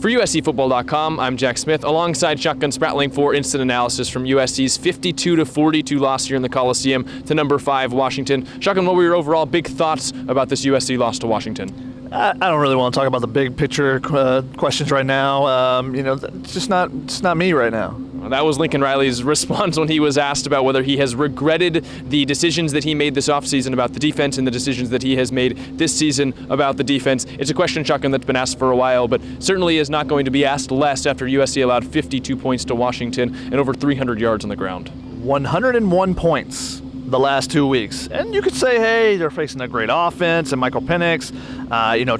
For USCFootball.com, I'm Jack Smith, alongside Shotgun Spratling for instant analysis from USC's 52-42 loss here in the Coliseum to number 5 Washington. Shotgun, what were your overall big thoughts about this USC loss to Washington? I don't really want to talk about the big picture questions right now. It's just not me right now. Well, that was Lincoln Riley's response when he was asked about whether he has regretted the decisions that he made this offseason about the defense and the decisions that he has made this season about the defense. It's a question, Shotgun, that's been asked for a while, but certainly is not going to be asked less after USC allowed 52 points to Washington and over 300 yards on the ground. 101 points the last 2 weeks. And you could say, hey, they're facing a great offense and Michael Penix,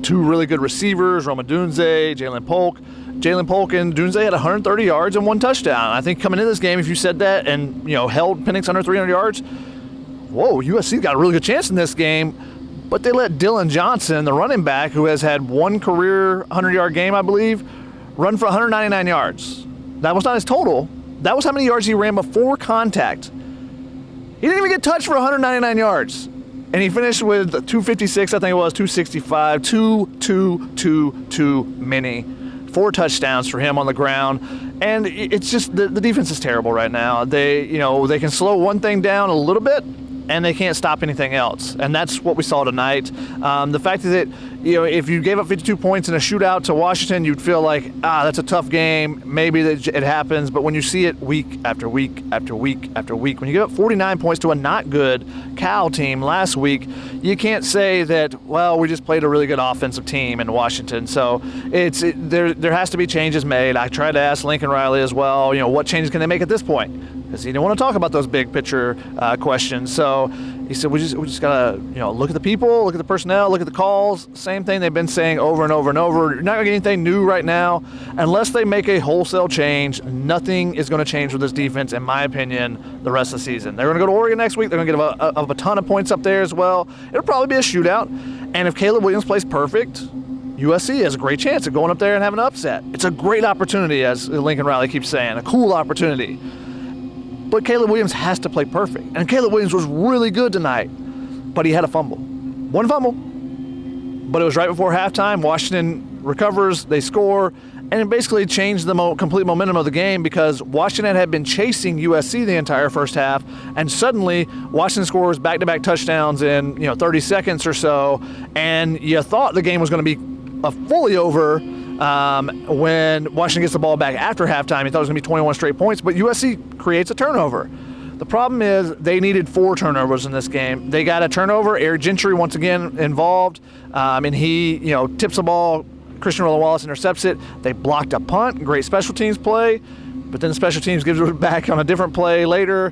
2 really good receivers, Roma Dunze, Jalen Polk. Jalen Polk and Dunze had 130 yards and 1 touchdown. I think coming into this game, if you said that and, held Penix under 300 yards, whoa, USC got a really good chance in this game. But they let Dillon Johnson, the running back, who has had 1 career 100-yard game, I believe, run for 199 yards. That was not his total. That was how many yards he ran before contact. He didn't even get touched for 199 yards. And he finished with 256, I think it was, 265, too many. 4 touchdowns for him on the ground. And it's just, the defense is terrible right now. They can slow one thing down a little bit, and they can't stop anything else. And that's what we saw tonight. The fact that, if you gave up 52 points in a shootout to Washington, you'd feel like, that's a tough game. Maybe it happens. But when you see it week after week after week after week, when you give up 49 points to a not good Cal team last week, you can't say that, well, we just played a really good offensive team in Washington. So there has to be changes made. I tried to ask Lincoln Riley as well, what changes can they make at this point? Because he didn't want to talk about those big picture questions. So he said, we just got to, look at the people, look at the personnel, look at the calls. Same thing they've been saying over and over and over. You're not going to get anything new right now. Unless they make a wholesale change, nothing is going to change with this defense, in my opinion, the rest of the season. They're going to go to Oregon next week. They're going to get a ton of points up there as well. It'll probably be a shootout. And if Caleb Williams plays perfect, USC has a great chance of going up there and having an upset. It's a great opportunity, as Lincoln Riley keeps saying, a cool opportunity. But Caleb Williams has to play perfect. And Caleb Williams was really good tonight, but he had a fumble. 1 fumble. But it was right before halftime. Washington recovers, they score, and it basically changed the complete momentum of the game because Washington had been chasing USC the entire first half, and suddenly Washington scores back-to-back touchdowns in 30 seconds or so, and you thought the game was going to be fully over when Washington gets the ball back after halftime. You thought it was going to be 21 straight points, but USC creates a turnover. The problem is they needed 4 turnovers in this game. They got a turnover. Eric Gentry once again involved, and he tips the ball. Christian Rolla-Wallace intercepts it. They blocked a punt. Great special teams play. But then the special teams gives it back on a different play later.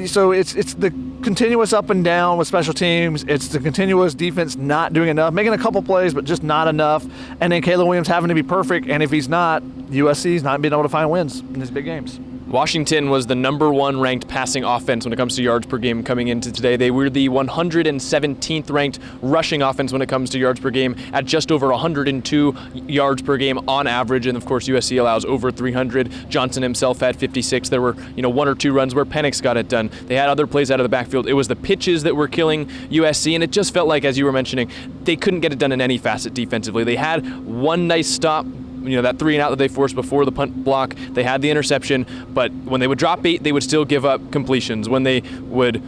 So it's the continuous up and down with special teams. It's the continuous defense not doing enough, making a couple plays, but just not enough. And then Caleb Williams having to be perfect. And if he's not, USC's not being able to find wins in these big games. Washington was the number 1 ranked passing offense when it comes to yards per game coming into today. They were the 117th ranked rushing offense when it comes to yards per game at just over 102 yards per game on average. And of course, USC allows over 300. Johnson himself had 56. There were, 1 or 2 runs where Penix got it done. They had other plays out of the backfield. It was the pitches that were killing USC, and it just felt like, as you were mentioning, they couldn't get it done in any facet defensively. They had one nice stop, that 3 and out that they forced before the punt block. They had the interception, but when they would drop 8, they would still give up completions. When they would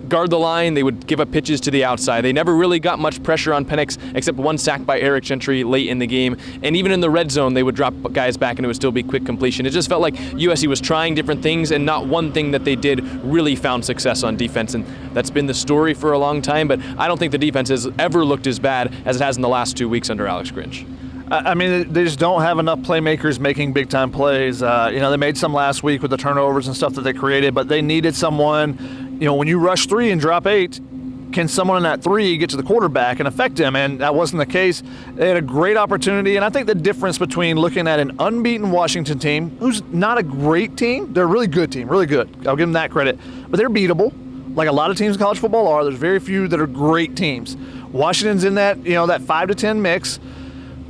guard the line, they would give up pitches to the outside. They never really got much pressure on Penix, except 1 sack by Eric Gentry late in the game. And even in the red zone, they would drop guys back and it would still be quick completion. It just felt like USC was trying different things, and not one thing that they did really found success on defense. And that's been the story for a long time, but I don't think the defense has ever looked as bad as it has in the last 2 weeks under Alex Grinch. I mean, they just don't have enough playmakers making big-time plays. They made some last week with the turnovers and stuff that they created, but they needed someone, when you rush 3 and drop 8, can someone in that 3 get to the quarterback and affect him? And that wasn't the case. They had a great opportunity, and I think the difference between looking at an unbeaten Washington team, who's not a great team, they're a really good team, really good. I'll give them that credit. But they're beatable, like a lot of teams in college football are. There's very few that are great teams. Washington's in that, that 5 to 10 mix.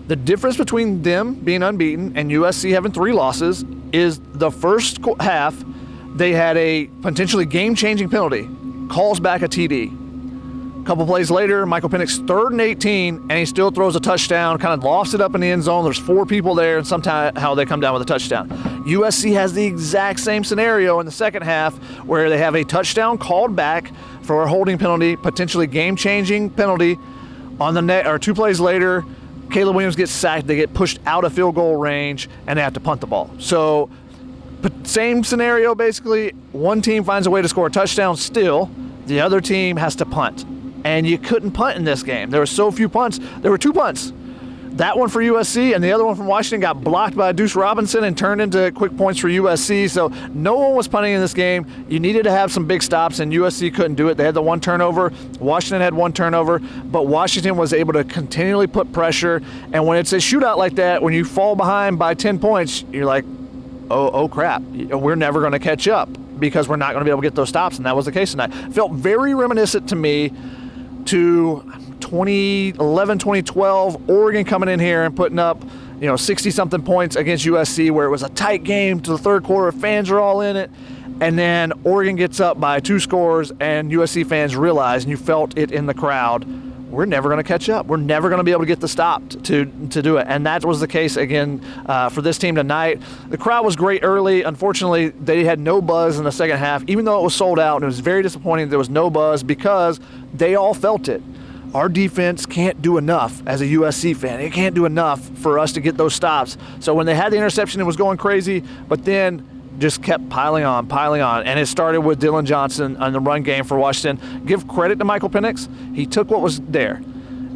The difference between them being unbeaten and USC having 3 losses is the first half, they had a potentially game-changing penalty, calls back a TD. couple plays later, Michael Penix 3rd and 18, and he still throws a touchdown, kind of lofts it up in the end zone. There's 4 people there, and somehow they come down with a touchdown. USC has the exact same scenario in the second half where they have a touchdown called back for a holding penalty, potentially game-changing penalty. On the net, or 2 plays later, Caleb Williams gets sacked. They get pushed out of field goal range, and they have to punt the ball. So, same scenario basically. One team finds a way to score a touchdown still. The other team has to punt. And you couldn't punt in this game. There were so few punts. There were 2 punts. That one for USC and the other one from Washington got blocked by Deuce Robinson and turned into quick points for USC. So no one was punting in this game. You needed to have some big stops, and USC couldn't do it. They had the 1 turnover. Washington had 1 turnover. But Washington was able to continually put pressure. And when it's a shootout like that, when you fall behind by 10 points, you're like, oh crap, we're never going to catch up because we're not going to be able to get those stops. And that was the case tonight. Felt very reminiscent to me to 2011, 2012, Oregon coming in here and putting up, 60-something points against USC, where it was a tight game to the third quarter. Fans are all in it. And then Oregon gets up by 2 scores, and USC fans realize, and you felt it in the crowd, we're never going to catch up. We're never going to be able to get the stop to do it. And that was the case again for this team tonight. The crowd was great early. Unfortunately, they had no buzz in the second half, even though it was sold out, and it was very disappointing there was no buzz because they all felt it. Our defense can't do enough as a USC fan. It can't do enough for us to get those stops. So when they had the interception, it was going crazy, but then just kept piling on. And it started with Dillon Johnson on the run game for Washington. Give credit to Michael Penix. He took what was there,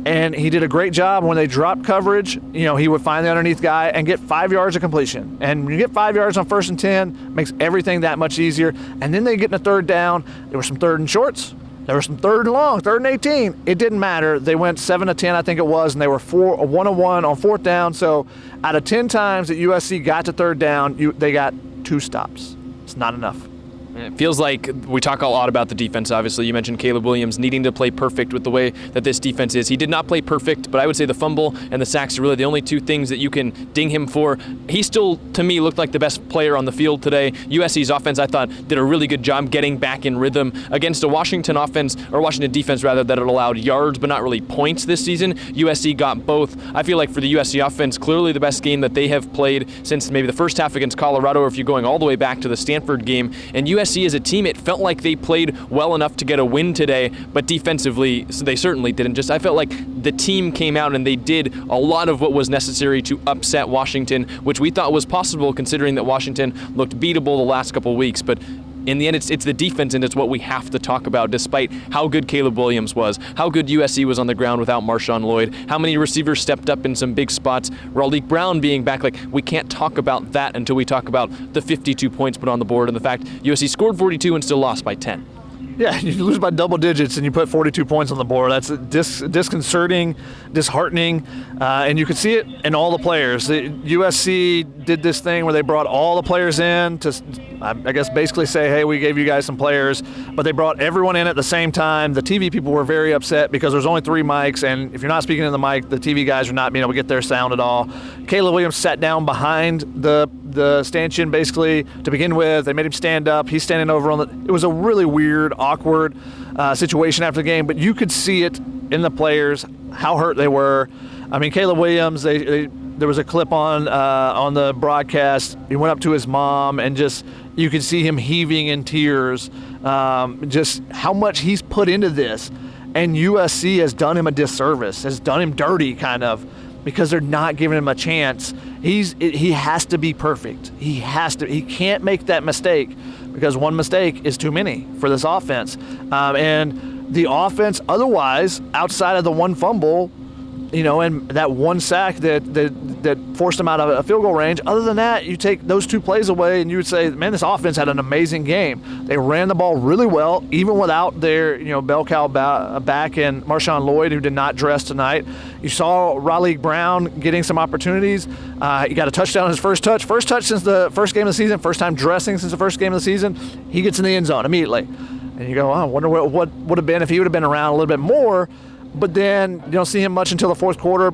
and he did a great job. When they dropped coverage, he would find the underneath guy and get 5 yards of completion. And when you get 5 yards on 1st and 10, makes everything that much easier. And then they get in a 3rd down. There were some 3rd and shorts. There were some 3rd and long, 3rd and 18. It didn't matter. They went 7 to 10, I think it was, and they were 1-1 on 4th down. So out of 10 times that USC got to 3rd down, they got 2 stops. It's not enough. It feels like we talk a lot about the defense, obviously. You mentioned Caleb Williams needing to play perfect with the way that this defense is. He did not play perfect, but I would say the fumble and the sacks are really the only 2 things that you can ding him for. He still, to me, looked like the best player on the field today. USC's offense, I thought, did a really good job getting back in rhythm against a Washington defense, rather, that had allowed yards but not really points this season. USC got both. I feel like for the USC offense, clearly the best game that they have played since maybe the first half against Colorado, or if you're going all the way back to the Stanford game. And USC as a team, it felt like they played well enough to get a win today, but defensively, they certainly didn't. I felt like the team came out and they did a lot of what was necessary to upset Washington, which we thought was possible considering that Washington looked beatable the last couple weeks. But in the end, it's the defense, and it's what we have to talk about, despite how good Caleb Williams was, how good USC was on the ground without Marshawn Lloyd, how many receivers stepped up in some big spots, Raleek Brown being back. We can't talk about that until we talk about the 52 points put on the board and the fact USC scored 42 and still lost by 10. Yeah, you lose by double digits and you put 42 points on the board. That's disconcerting, disheartening, and you could see it in all the players. USC did this thing where they brought all the players in to, I guess, basically say, hey, we gave you guys some players, but they brought everyone in at the same time. The TV people were very upset because there's only 3 mics, and if you're not speaking in the mic, the TV guys are not being able to get their sound at all. Caleb Williams sat down behind the stanchion basically to begin with. They made him stand up. He's standing over on it was a really weird, awkward situation after the game, but you could see it in the players how hurt they were. I mean, Caleb Williams, there was a clip on the broadcast. He went up to his mom and just you could see him heaving in tears, just how much he's put into this. And USC has done him a disservice, has done him dirty kind of, because they're not giving him a chance. He has to be perfect. He can't make that mistake, because one mistake is too many for this offense. And the offense otherwise, outside of the 1 fumble, and that 1 sack that forced them out of a field goal range, other than that, you take those 2 plays away and you would say, man, this offense had an amazing game. They ran the ball really well, even without their bell cow back and Marshawn Lloyd, who did not dress tonight. You saw Raleek Brown getting some opportunities. He got a touchdown on his first touch since the first game of the season, first time dressing since the first game of the season. He gets in the end zone immediately. And you go, I wonder what would have been if he would have been around a little bit more. But then you don't see him much until the 4th quarter.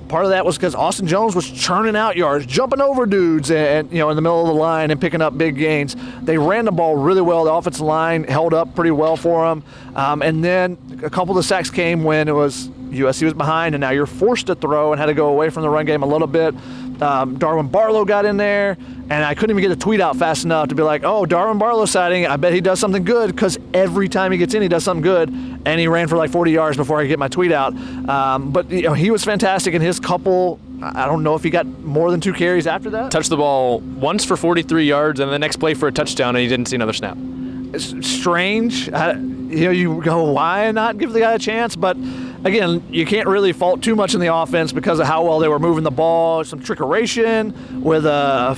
part of that was because Austin Jones was churning out yards, jumping over dudes, and in the middle of the line and picking up big gains. They ran the ball really well. The offensive line held up pretty well for them. And then a couple of the sacks came when it was USC was behind, and now you're forced to throw and had to go away from the run game a little bit. Darwin Barlow got in there, and I couldn't even get a tweet out fast enough to be like, oh, Darwin Barlow sighting, I bet he does something good, because every time he gets in, he does something good, and he ran for like 40 yards before I could get my tweet out. But he was fantastic in his couple. I don't know if he got more than 2 carries after that. Touched the ball once for 43 yards, and the next play for a touchdown, and he didn't see another snap. It's strange. You go, why not give the guy a chance? But again, you can't really fault too much in the offense because of how well they were moving the ball. Some trickeration with a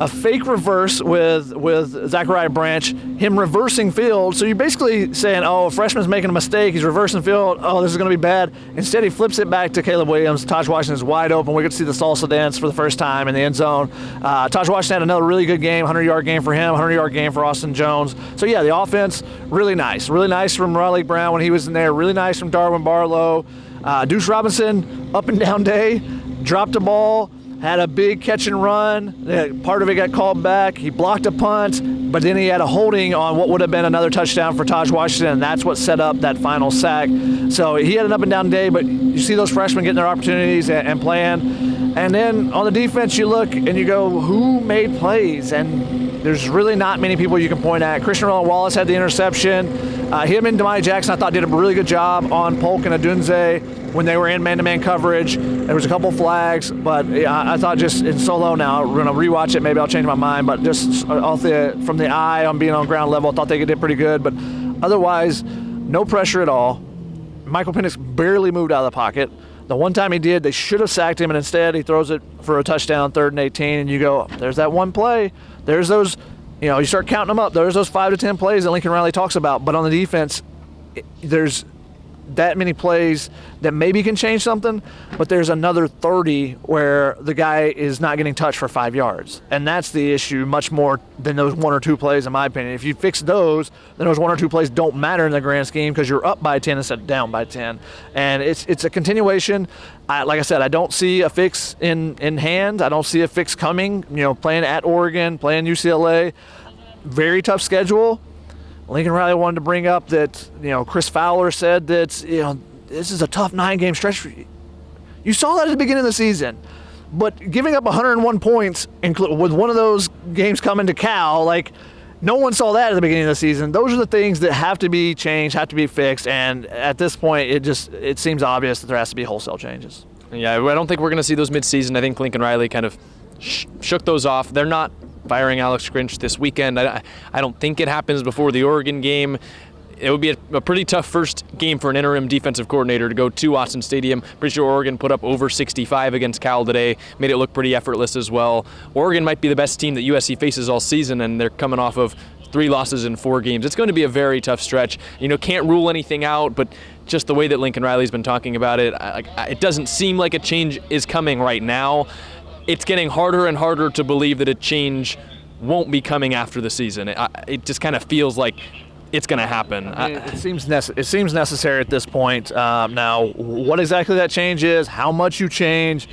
fake reverse with Zachariah Branch, him reversing field. So you're basically saying, oh, a freshman's making a mistake, he's reversing field, oh, this is going to be bad. Instead, he flips it back to Caleb Williams. Taj Washington's wide open. We get to see the salsa dance for the first time in the end zone. Taj Washington had another really good game, 100-yard game for him, 100-yard game for Austin Jones. So, yeah, the offense, really nice. Really nice from Riley Brown when he was in there. Really nice from Darwin Barlow. Deuce Robinson, up and down day, dropped a ball, had a big catch and run. Part of it got called back. He blocked a punt, but then he had a holding on what would have been another touchdown for Taj Washington, and that's what set up that final sack. So he had an up and down day, but you see those freshmen getting their opportunities and playing. And then on the defense, you look and you go, who made plays? And there's really not many people you can point at. Christian Roland Wallace had the interception. Him and Demai Jackson, I thought, did a really good job on Polk and Adunze when they were in man-to-man coverage. There was a couple flags, but I thought just in solo now, we're going to rewatch it, maybe I'll change my mind, but just from the eye on being on ground level, I thought they did pretty good. But otherwise, no pressure at all. Michael Penix barely moved out of the pocket. The one time he did, they should have sacked him, and instead he throws it for a touchdown, 3rd and 18, and you go, there's that one play. There's those, you start counting them up. There's those 5 to 10 plays that Lincoln Riley talks about, but on the defense, there's that many plays that maybe can change something, but there's another 30 where the guy is not getting touched for 5 yards. And that's the issue much more than those 1 or 2 plays, in my opinion. If you fix those, then those 1 or 2 plays don't matter in the grand scheme because you're up by 10 instead of down by 10. And it's a continuation. Like I said, I don't see a fix in hand. I don't see a fix coming. Playing at Oregon, playing UCLA, very tough schedule. Lincoln Riley wanted to bring up that, Chris Fowler said that, this is a tough 9-game stretch for you. You saw that at the beginning of the season. But giving up 101 points with one of those games coming to Cal, no one saw that at the beginning of the season. Those are the things that have to be changed, have to be fixed. And at this point, it seems obvious that there has to be wholesale changes. Yeah, I don't think we're going to see those midseason. I think Lincoln Riley kind of shook those off. They're not firing Alex Grinch this weekend. I don't think it happens before the Oregon game. It would be a pretty tough first game for an interim defensive coordinator to go to Austin Stadium. Pretty sure Oregon put up over 65 against Cal today, made it look pretty effortless as well. Oregon might be the best team that USC faces all season, and they're coming off of 3 losses in 4 games. It's going to be a very tough stretch. Can't rule anything out, but just the way that Lincoln Riley's been talking about it, it doesn't seem like a change is coming right now. It's getting harder and harder to believe that a change won't be coming after the season. It just kind of feels like it's going to happen. It seems necessary at this point. Now, what exactly that change is, how much you change,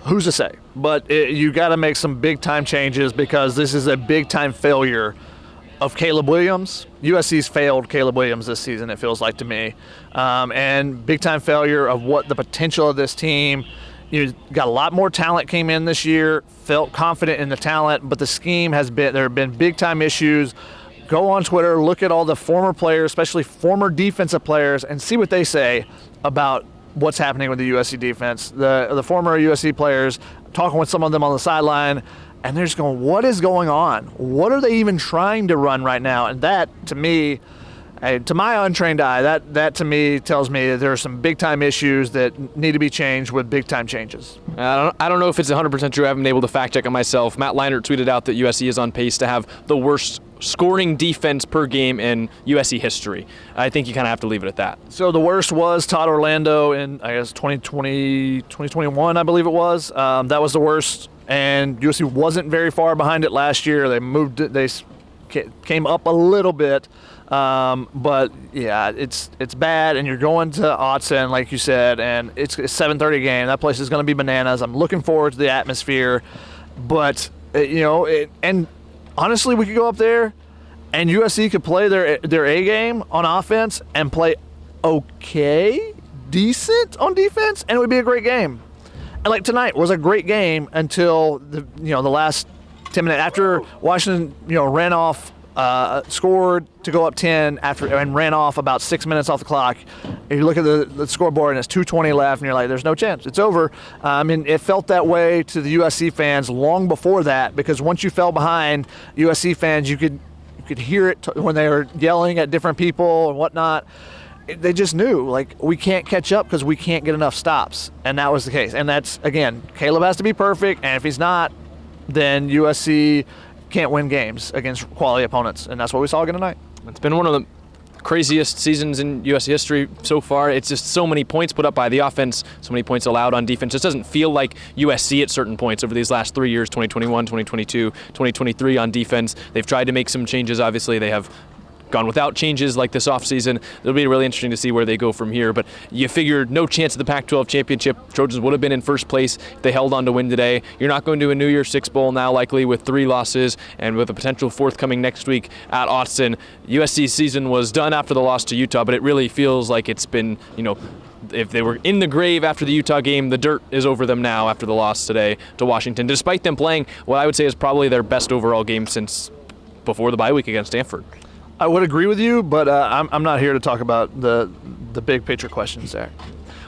who's to say? But you got to make some big-time changes because this is a big-time failure of Caleb Williams. USC's failed Caleb Williams this season, it feels like to me. And big-time failure of what the potential of this team. You got a lot more talent came in this year, felt confident in the talent, but the scheme there have been big-time issues. Go on Twitter, look at all the former players, especially former defensive players, and see what they say about what's happening with the USC defense. The former USC players, talking with some of them on the sideline, and they're just going, what is going on? What are they even trying to run right now? And that, to me, to my untrained eye, that to me tells me that there are some big-time issues that need to be changed with big-time changes. I don't know if it's 100% true. I haven't been able to fact-check it myself. Matt Leinart tweeted out that USC is on pace to have the worst scoring defense per game in USC history. I think you kind of have to leave it at that. So the worst was Todd Orlando in, 2021, I believe it was. That was the worst, and USC wasn't very far behind it last year. They came up a little bit. But yeah, it's bad, and you're going to Autzen, like you said, and it's a 7:30 game. That place is going to be bananas. I'm looking forward to the atmosphere, but and honestly, we could go up there, and USC could play their A game on offense and play decent on defense, and it would be a great game. And like tonight was a great game until the last 10 minutes after Washington ran off. Scored to go up 10 and ran off about 6 minutes off the clock. And you look at the scoreboard and it's 2:20 left, and you're like, "There's no chance. It's over." It felt that way to the USC fans long before that, because once you fell behind, USC fans, you could hear it when they were yelling at different people and whatnot. They just knew, like, we can't catch up because we can't get enough stops, and that was the case. And that's, again, Caleb has to be perfect, and if he's not, then USC can't win games against quality opponents, and that's what we saw again tonight. It's been one of the craziest seasons in USC history so far. It's just so many points put up by the offense, so many points allowed on defense. It doesn't feel like USC at certain points over these last 3 years, 2021, 2022, 2023 on defense. They've tried to make some changes. Obviously, they have gone without changes like this offseason. It'll be really interesting to see where they go from here. But you figured no chance of the Pac-12 championship. Trojans would have been in first place if they held on to win today. You're not going to a New Year's Six Bowl now, likely with 3 losses, and with a potential 4th coming next week at Autzen. USC's season was done after the loss to Utah, but it really feels like it's been, if they were in the grave after the Utah game, the dirt is over them now after the loss today to Washington, despite them playing what I would say is probably their best overall game since before the bye week against Stanford. I would agree with you, but I'm not here to talk about the big picture questions there.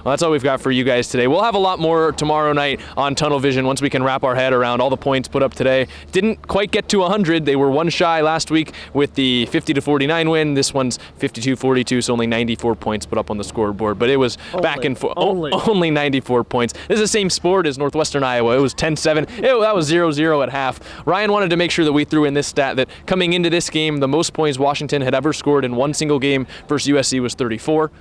Well, that's all we've got for you guys today. We'll have a lot more tomorrow night on Tunnel Vision once we can wrap our head around all the points put up today. Didn't quite get to 100. They were one shy last week with the 50-49 win. This one's 52-42, so only 94 points put up on the scoreboard. But it was back and forth. Only 94 points. This is the same sport as Northwestern Iowa. It was 10-7. That was 0-0 at half. Ryan wanted to make sure that we threw in this stat that coming into this game, the most points Washington had ever scored in one single game versus USC was 34.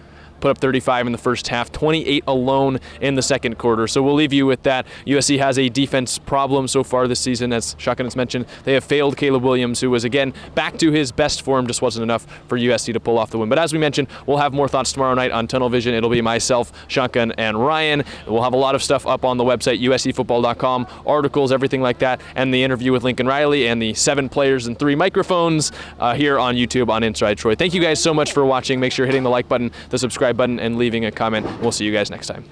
Put up 35 in the first half, 28 alone in the second quarter. So we'll leave you with that. USC has a defense problem so far this season. As Shotgun has mentioned, they have failed Caleb Williams, who was, again, back to his best form, just wasn't enough for USC to pull off the win. But as we mentioned, we'll have more thoughts tomorrow night on Tunnel Vision. It'll be myself, Shotgun, and Ryan. We'll have a lot of stuff up on the website, uscfootball.com, articles, everything like that, and the interview with Lincoln Riley and the 7 players and 3 microphones here on YouTube on Inside Troy. Thank you guys so much for watching. Make sure you're hitting the like button, the subscribe button, and leaving a comment. We'll see you guys next time.